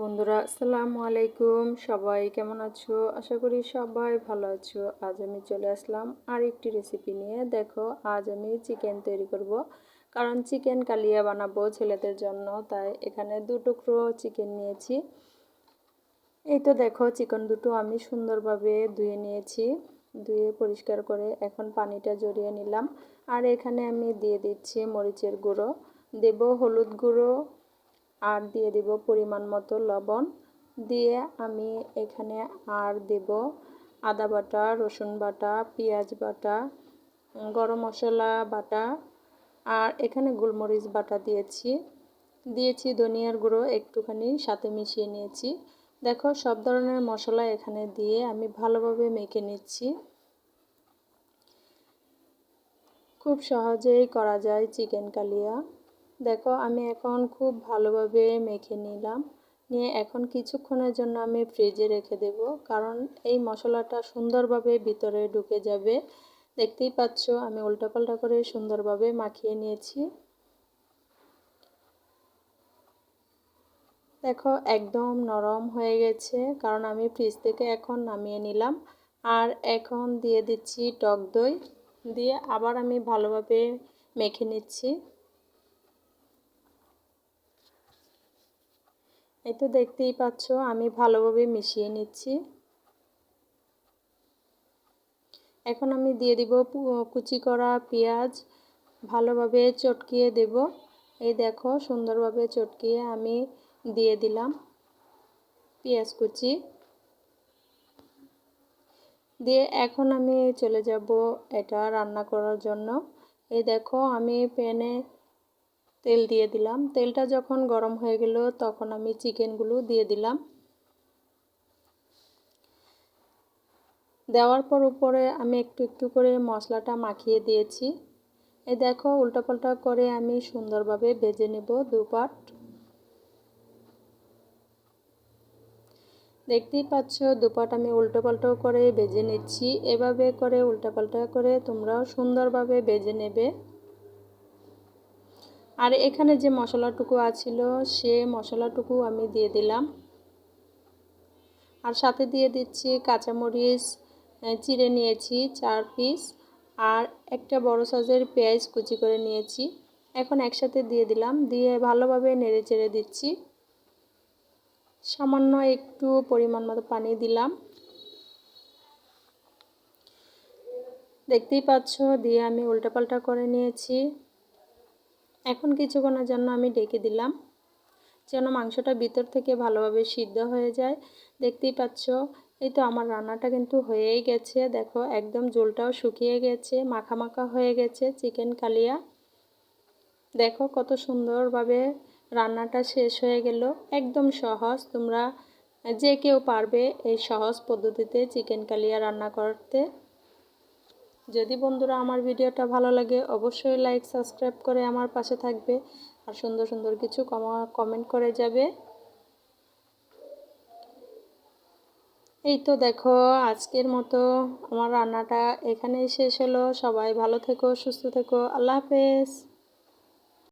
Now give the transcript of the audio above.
বন্ধুরা, আসসালামু আলাইকুম। সবাই কেমন আছো? আশা করি সবাই ভালো আছো। আজ আমি চলে আসলাম আরেকটি রেসিপি নিয়ে। দেখো, আজ আমি চিকেন তৈরি করব, কারণ চিকেন কালিয়া বানাবো ছেলেদের জন্য। তাই এখানে 2 টুকরো চিকেন নিয়েছি। এই তো দেখো, চিকেন দুটো আমি সুন্দরভাবে ধুয়ে নিয়েছি। ধুয়ে পরিষ্কার করে এখন পানিটা ঝরিয়ে নিলাম। আর এখানে আমি দিয়ে দিচ্ছি মরিচের গুঁড়ো, দেব হলুদ গুঁড়ো, আর দিয়ে দিব পরিমাণ মতো লবণ। দিয়ে আমি এখানে আর দেব আদা বাটা, রসুন বাটা, পেঁয়াজ বাটা, গরম মশলা বাটা, আর এখানে গোলমরিচ বাটা দিয়েছি ধনিয়ার গুঁড়ো একটুখানি সাথে মিশিয়ে নিয়েছি। দেখো, সব ধরনের মশলা এখানে দিয়ে আমি ভালোভাবে মেখে নিচ্ছি। খুব সহজেই করা যায় চিকেন কালিয়া। দেখো, আমি এখন খুব ভালোভাবে মেখে নিলাম। নিয়ে এখন কিছুক্ষণের জন্য আমি ফ্রিজে রেখে দেব, কারণ এই মশলাটা সুন্দরভাবে ভিতরে ঢুকে যাবে। দেখতেই পাচ্ছ, আমি উল্টাপাল্টা করে সুন্দরভাবে মাখিয়ে নিয়েছি। দেখো, একদম নরম হয়ে গেছে, কারণ আমি ফ্রিজ থেকে এখন নামিয়ে নিলাম। আর এখন দিয়ে দিচ্ছি টক দই, দিয়ে আবার আমি ভালোভাবে মেখে নিচ্ছি। এই তো দেখতেই পাচ্ছ, আমি ভালোভাবে মিশিয়ে নিচ্ছি। এখন আমি দিয়ে দিব কুচি করা পেঁয়াজ, ভালোভাবে চটকিয়ে দেব। এই দেখো, সুন্দরভাবে চটকিয়ে আমি দিয়ে দিলাম পেঁয়াজ কুচি। দিয়ে এখন আমি চলে যাব এটা রান্না করার জন্য। এই দেখো, আমি প্যানে তেল দিয়ে দিলাম। তেলটা যখন গরম হয়ে গেল, তখন আমি চিকেনগুলো দিয়ে দিলাম। দেওয়ার পর উপরে আমি একটু একটু করে মশলাটা মাখিয়ে দিয়েছি। এই দেখো, উল্টাপাল্টা করে আমি সুন্দরভাবে ভেজে নেব 2 পাট। দেখতেই পাচ্ছ, 2 পাট আমি উল্টোপাল্টাও করে ভেজে নিচ্ছি। এভাবে করে উল্টাপাল্টা করে তোমরাও সুন্দরভাবে ভেজে নেবে। আর এখানে যে মশলাটুকু আছিল, সে মশলাটুকু আমি দিয়ে দিলাম। আর সাথে দিয়ে দিচ্ছি কাঁচামরিচ চিড়ে নিয়েছি 4 পিস, আর একটা বড় সাইজের পেঁয়াজ কুচি করে নিয়েছি। এখন একসাথে দিয়ে দিলাম, দিয়ে ভালোভাবে নেড়ে চেড়ে দিচ্ছি। সামান্য একটু পরিমাণ মতো পানি দিলাম। দেখতেই পাচ্ছ, দিয়ে আমি উল্টাপাল্টা করে নিয়েছি। এখন কিছুক্ষণের জন্য আমি ঢেকে দিলাম, যেন মাংসটা ভিতর থেকে ভালোভাবে সিদ্ধ হয়ে যায়। দেখতেই পাচ্ছ, এই তো আমার রান্নাটা কিন্তু হয়েই গেছে। দেখো, একদম ঝোলটাও শুকিয়ে গেছে, মাখা মাখা হয়ে গেছে চিকেন কালিয়া। দেখো কত সুন্দরভাবে রান্নাটা শেষ হয়ে গেল। একদম সহজ, তোমরা যে কেউ পারবে এই সহজ পদ্ধতিতে চিকেন কালিয়া রান্না করতে। যদি বন্ধুরা আমার ভিডিওটা ভালো লাগে, অবশ্যই লাইক সাবস্ক্রাইব করে আমার পাশে থাকবে, আর সুন্দর সুন্দর কিছু কমেন্ট করে যাবে। এই তো দেখো, আজকের মতো আমার রান্নাটা এখানেই শেষ হলো। সবাই ভালো থেকো, সুস্থ থেকো। আল্লাহ হাফেজ।